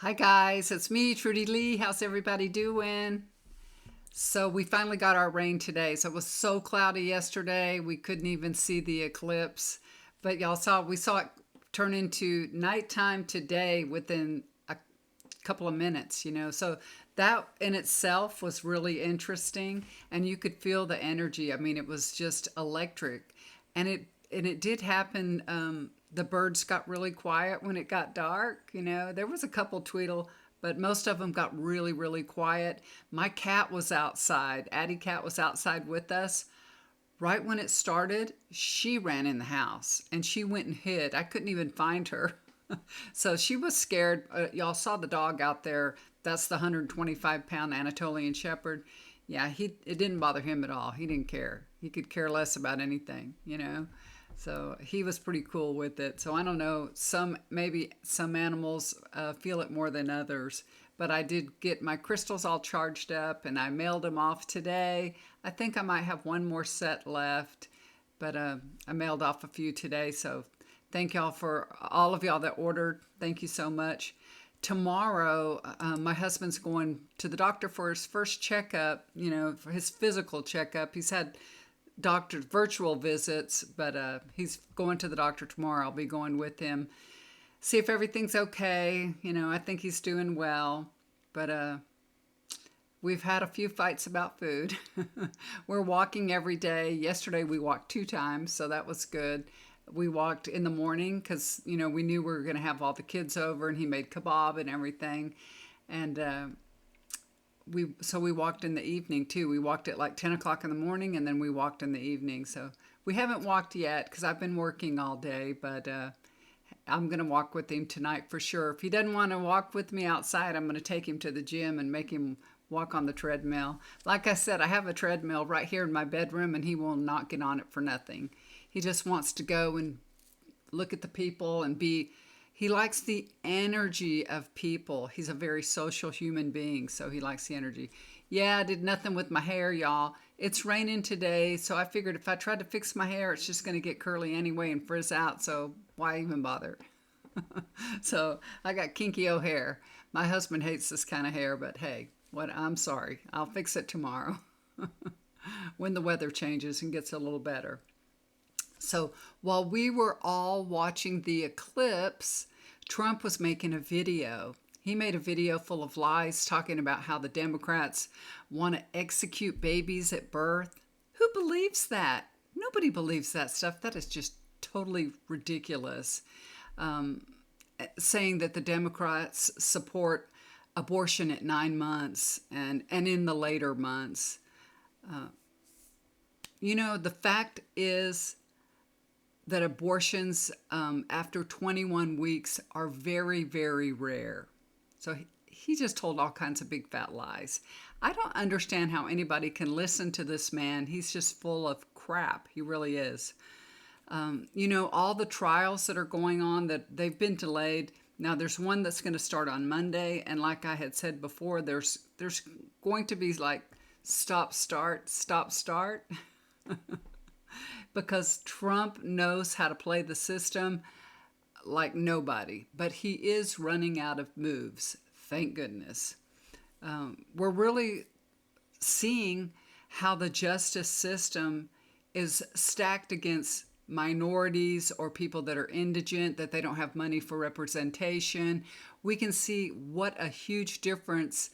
Hi guys, it's me, Trudy Lee. How's everybody doing? So we finally got our rain today. So it was so cloudy yesterday, we couldn't even see the eclipse. But we saw it turn into nighttime today within a couple of minutes. So that in itself was really interesting, and you could feel the energy. I mean, it was just electric, and it did happen. The birds got really quiet when it got dark. There was a couple tweedle, but most of them got really, really quiet. My cat was outside. Addie cat was outside with us. Right when it started, she ran in the house and she went and hid. I couldn't even find her. So she was scared. Y'all saw the dog out there. That's the 125-pound Anatolian Shepherd. Yeah, it didn't bother him at all. He didn't care. He could care less about anything. So he was pretty cool with it. So I don't know. Maybe some animals feel it more than others. But I did get my crystals all charged up, and I mailed them off today. I think I might have one more set left, but I mailed off a few today. So thank y'all for all of y'all that ordered. Thank you so much. Tomorrow, my husband's going to the doctor for his first checkup, for his physical checkup. He's had doctor virtual visits, but he's going to the doctor tomorrow. I'll be going with him. See if everything's okay. I think he's doing well, but we've had a few fights about food. We're walking every day. Yesterday we walked 2 times, so that was good. We walked in the morning because we knew we were going to have all the kids over, and he made kebab and everything, and we walked in the evening too. We walked at like 10 o'clock in the morning, and then we walked in the evening. So we haven't walked yet because I've been working all day, but I'm going to walk with him tonight for sure. If he doesn't want to walk with me outside, I'm going to take him to the gym and make him walk on the treadmill. Like I said, I have a treadmill right here in my bedroom, and he will not get on it for nothing. He just wants to go and look at the people and he likes the energy of people. He's a very social human being, so he likes the energy. Yeah, I did nothing with my hair, y'all. It's raining today, so I figured if I tried to fix my hair, it's just going to get curly anyway and frizz out, so why even bother? So I got kinky hair. My husband hates this kind of hair, but hey, I'm sorry. I'll fix it tomorrow when the weather changes and gets a little better. So while we were all watching the eclipse, Trump was making a video. He made a video full of lies talking about how the Democrats want to execute babies at birth. Who believes that? Nobody believes that stuff. That is just totally ridiculous. Saying that the Democrats support abortion at 9 months and in the later months. The fact is that abortions after 21 weeks are very, very rare. So he just told all kinds of big fat lies. I don't understand how anybody can listen to this man. He's just full of crap. He really is. All the trials that are going on, that they've been delayed. Now there's one that's going to start on Monday, and like I had said before, there's going to be like stop, start, stop, start. Because Trump knows how to play the system like nobody. But he is running out of moves, thank goodness. We're really seeing how the justice system is stacked against minorities or people that are indigent, that they don't have money for representation. We can see what a huge difference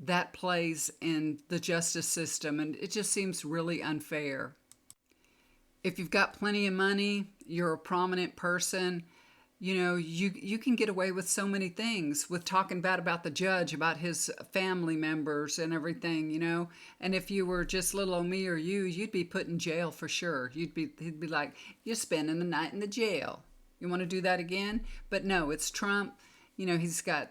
that plays in the justice system, and it just seems really unfair. If you've got plenty of money, you're a prominent person, you can get away with so many things, with talking bad about the judge, about his family members and everything. And if you were just little old me or you'd be put in jail for sure. He'd be like, you're spending the night in the jail. You want to do that again? But no, it's Trump. He's got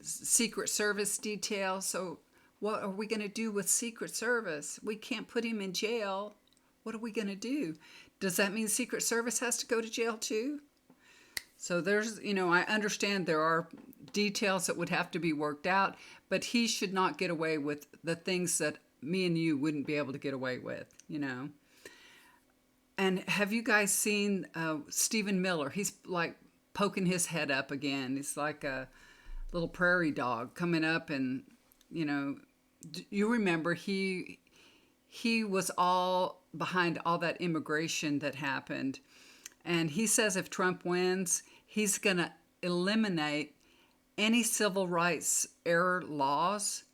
Secret Service details. So what are we going to do with Secret Service? We can't put him in jail. What are we going to do? Does that mean Secret Service has to go to jail too? So I understand there are details that would have to be worked out, but he should not get away with the things that me and you wouldn't be able to get away with. And have you guys seen Stephen Miller? He's like poking his head up again. He's like little prairie dog coming up, and you know, you remember he was all behind all that immigration that happened. And he says if Trump wins, he's going to eliminate any civil rights era laws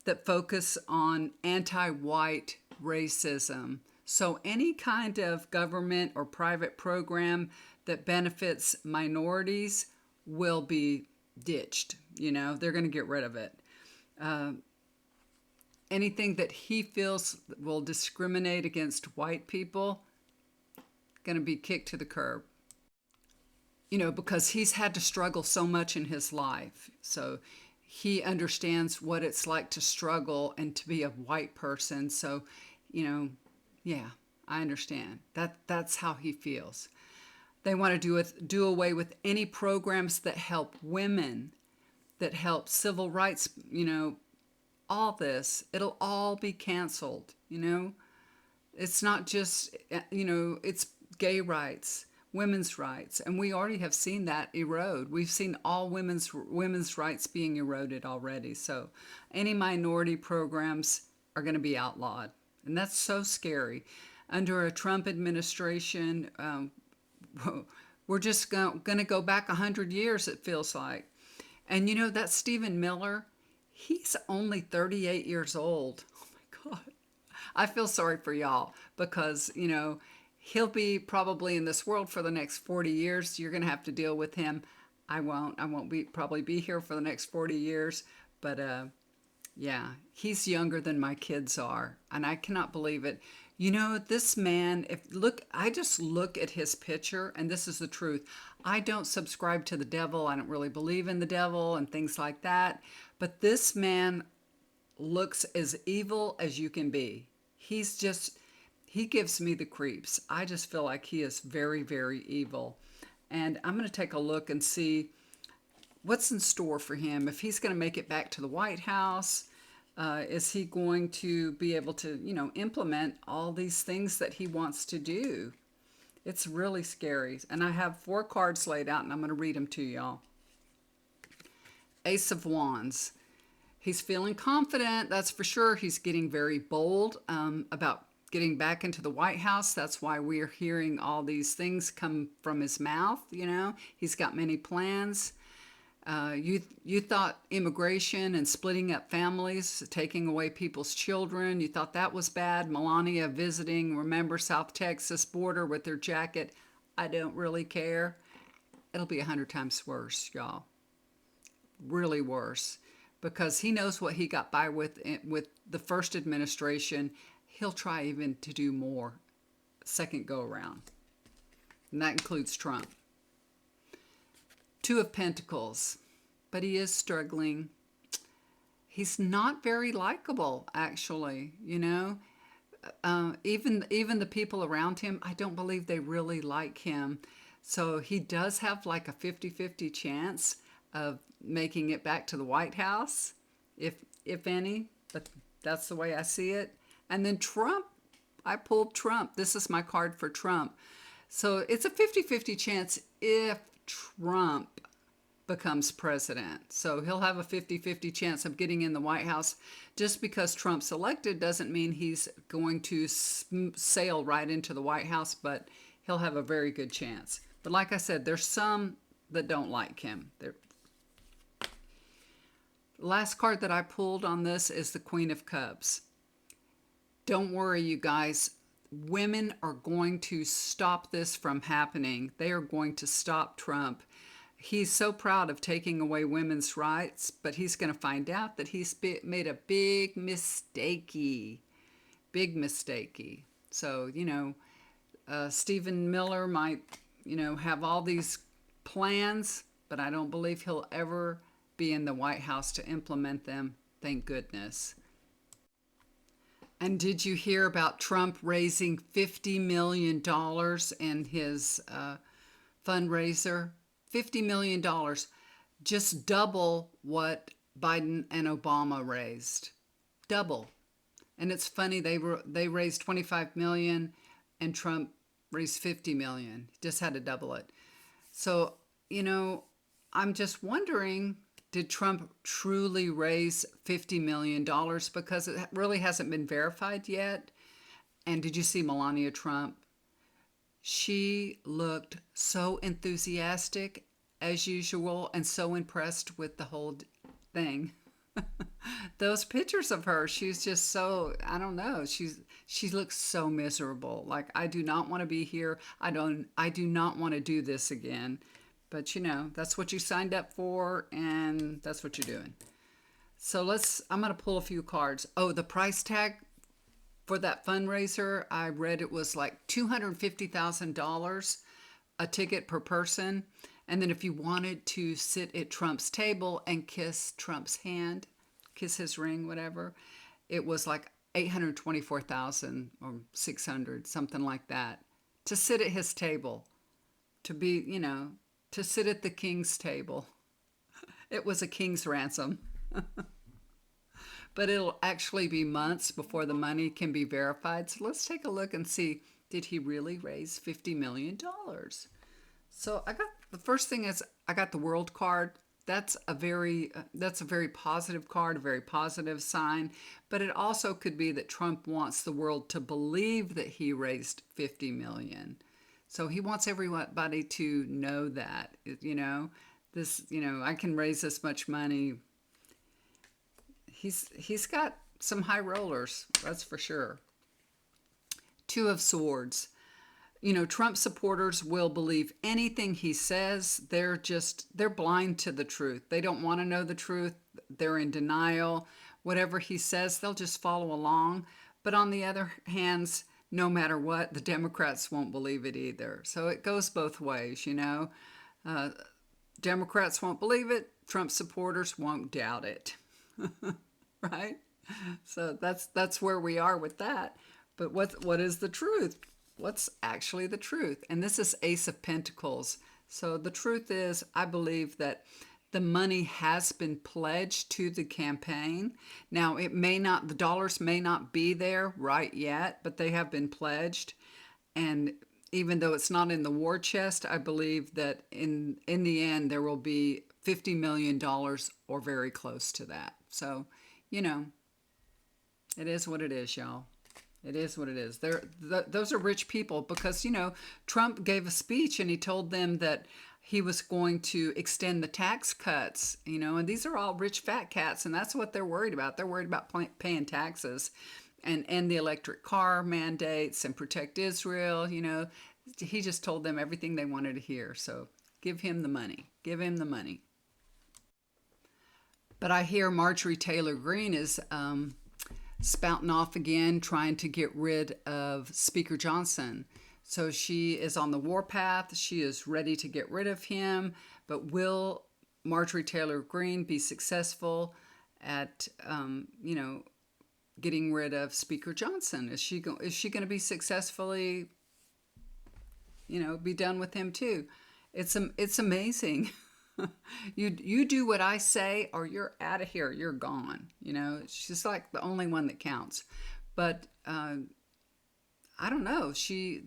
that focus on anti-white racism. So any kind of government or private program that benefits minorities will be ditched. You know, they're going to get rid of it. Anything that he feels will discriminate against white people, going to be kicked to the curb. You know, because he's had to struggle so much in his life. So he understands what it's like to struggle and to be a white person. So, you know, yeah, I understand. That's how he feels. They want to do away with any programs that help women, that help civil rights, you know, all this. It'll all be canceled, you know. It's not just, you know, it's gay rights, women's rights, and we already have seen that erode. We've seen all women's rights being eroded already. So any minority programs are going to be outlawed, and that's so scary. Under a Trump administration, we're just going to go back 100 years, it feels like. And you know, that Stephen Miller, he's only 38 years old. Oh my God. I feel sorry for y'all because, you know, he'll be probably in this world for the next 40 years. You're going to have to deal with him. I won't probably be here for the next 40 years. But yeah, he's younger than my kids are. And I cannot believe it. You know, this man, I just look at his picture, and this is the truth. I don't subscribe to the devil. I don't really believe in the devil and things like that. But this man looks as evil as you can be. He gives me the creeps. I just feel like he is very, very evil. And I'm going to take a look and see what's in store for him. If he's going to make it back to the White House, is he going to be able to, you know, implement all these things that he wants to do? It's really scary. And I have 4 cards laid out, and I'm going to read them to y'all. Ace of Wands. He's feeling confident, that's for sure. He's getting very bold about getting back into the White House. That's why we're hearing all these things come from his mouth, you know. He's got many plans. You thought immigration and splitting up families, taking away people's children, you thought that was bad. Melania visiting, remember, South Texas border with her jacket. I don't really care. It'll be 100 times worse, y'all. Really worse. Because he knows what he got by with the first administration. He'll try even to do more second go around. And that includes Trump. 2 of Pentacles. But he is struggling. He's not very likable, actually, you know. Even the people around him, I don't believe they really like him. So he does have like a 50-50 chance of making it back to the White House, if any, but that's the way I see it. And then Trump, I pulled Trump. This is my card for Trump. So it's a 50-50 chance if Trump becomes president. So he'll have a 50-50 chance of getting in the White House. Just because Trump's elected doesn't mean he's going to sail right into the White House, but he'll have a very good chance. But like I said, there's some that don't like him. Last card that I pulled on this is the Queen of Cups. Don't worry, you guys. Women are going to stop this from happening. They are going to stop Trump. He's so proud of taking away women's rights, but he's going to find out that he's made a big mistakey. Big mistakey. So, you know, Stephen Miller might, you know, have all these plans, but I don't believe he'll ever be in the White House to implement them. Thank goodness. And did you hear about Trump raising $50 million in his fundraiser? $50 million, just double what Biden and Obama raised. Double. And it's funny, they raised 25 million and Trump raised 50 million. He just had to double it. So, you know, I'm just wondering, did Trump truly raise $50 million? Because it really hasn't been verified yet. And did you see Melania Trump? She looked so enthusiastic as usual and so impressed with the whole thing. Those pictures of her, she's just so, I don't know, she looks so miserable. Like, I do not want to be here. I do not want to do this again. But you know, that's what you signed up for, and that's what you're doing. So I'm going to pull a few cards. Oh, the price tag for that fundraiser, I read it was like $250,000 a ticket per person. And then if you wanted to sit at Trump's table and kiss Trump's hand, kiss his ring, whatever, it was like 824,000 or 600, something like that, to sit at his table, to be, you know, to sit at the king's table. It was a king's ransom. But it'll actually be months before the money can be verified. So let's take a look and see, did he really raise $50 million? So the first thing is I got the World card. That's a very positive card, a very positive sign. But it also could be that Trump wants the world to believe that he raised $50 million. So he wants everybody to know that, you know, I can raise this much money. He's got some high rollers, that's for sure. Two of Swords. You know, Trump supporters will believe anything he says. They're blind to the truth. They don't want to know the truth. They're in denial. Whatever he says, they'll just follow along. But on the other hand, no matter what, the Democrats won't believe it either. So it goes both ways, you know. Democrats won't believe it. Trump supporters won't doubt it. Right? So that's where we are with that. But what is the truth? What's actually the truth? And this is Ace of Pentacles. So the truth is, I believe that the money has been pledged to the campaign. Now, the dollars may not be there right yet, but they have been pledged. And even though it's not in the war chest, I believe that in the end, there will be $50 million or very close to that. So, you know, it is what it is, y'all. It is what it is. Those are rich people because, you know, Trump gave a speech and he told them that he was going to extend the tax cuts, you know, and these are all rich fat cats, and that's what they're worried about. They're worried about paying taxes and end the electric car mandates and protect Israel, you know. He just told them everything they wanted to hear. So give him the money. Give him the money. But I hear Marjorie Taylor Greene is spouting off again, trying to get rid of Speaker Johnson. So she is on the warpath. She is ready to get rid of him. But will Marjorie Taylor Greene be successful at, you know, getting rid of Speaker Johnson? Is she going to be successfully, you know, be done with him too? It's amazing. You do what I say or you're out of here. You're gone. You know, she's like the only one that counts. But I don't know.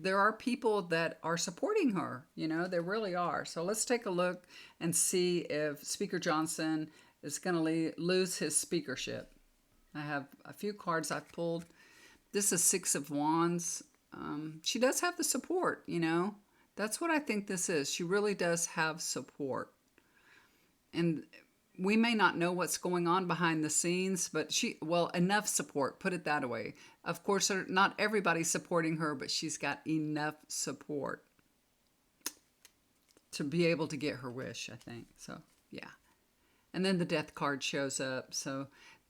There are people that are supporting her. You know, there really are. So let's take a look and see if Speaker Johnson is going to lose his speakership. I have a few cards I've pulled. This is Six of Wands. She does have the support, you know. That's what I think this is. She really does have support. And we may not know what's going on behind the scenes, but enough support, put it that way. Of course, not everybody's supporting her, but she's got enough support to be able to get her wish, I think. So, yeah. And then the Death card shows up. So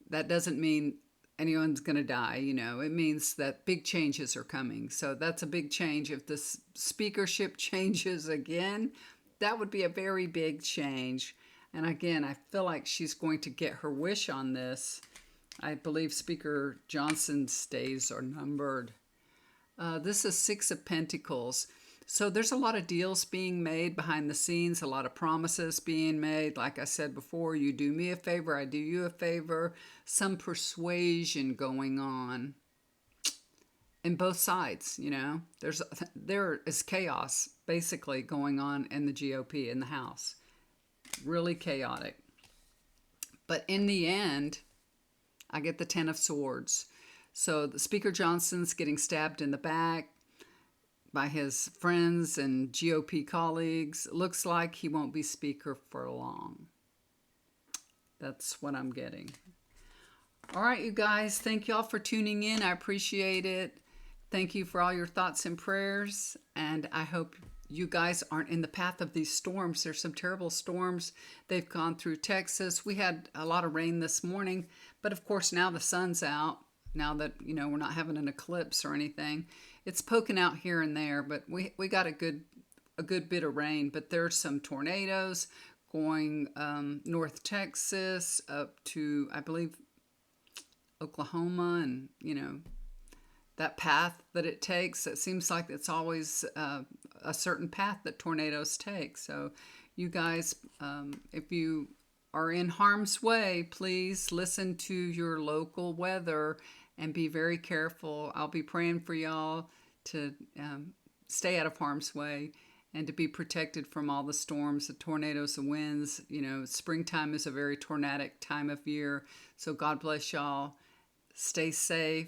that doesn't mean anyone's going to die, you know. It means that big changes are coming. So that's a big change. If the speakership changes again, that would be a very big change. And again, I feel like she's going to get her wish on this. I believe Speaker Johnson's days are numbered. This is Six of Pentacles. So there's a lot of deals being made behind the scenes, a lot of promises being made. Like I said before, you do me a favor, I do you a favor. Some persuasion going on in both sides, you know. There is chaos basically going on in the GOP, in the House. Really chaotic. But in the end, I get the Ten of Swords. So the Speaker Johnson's getting stabbed in the back by his friends and GOP colleagues. Looks like he won't be Speaker for long. That's what I'm getting. All right, you guys. Thank y'all for tuning in. I appreciate it. Thank you for all your thoughts and prayers. And I hope you guys aren't in the path of these storms. There's some terrible storms. They've gone through Texas. We had a lot of rain this morning. But of course, now the sun's out. Now that, we're not having an eclipse or anything. It's poking out here and there. But we got a good bit of rain. But there's some tornadoes going North Texas up to, I believe, Oklahoma, and that path that it takes. It seems like it's always a certain path that tornadoes take. So you guys, if you are in harm's way, please listen to your local weather and be very careful. I'll be praying for y'all to stay out of harm's way and to be protected from all the storms, the tornadoes, the winds. Springtime is a very tornadic time of year. So God bless y'all. Stay safe.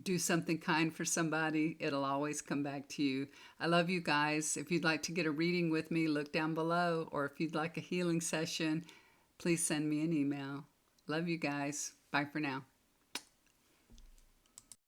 Do something kind for somebody. It'll always come back to you. I love you guys. If you'd like to get a reading with me, look down below. Or if you'd like a healing session, please send me an email. Love you guys. Bye for now.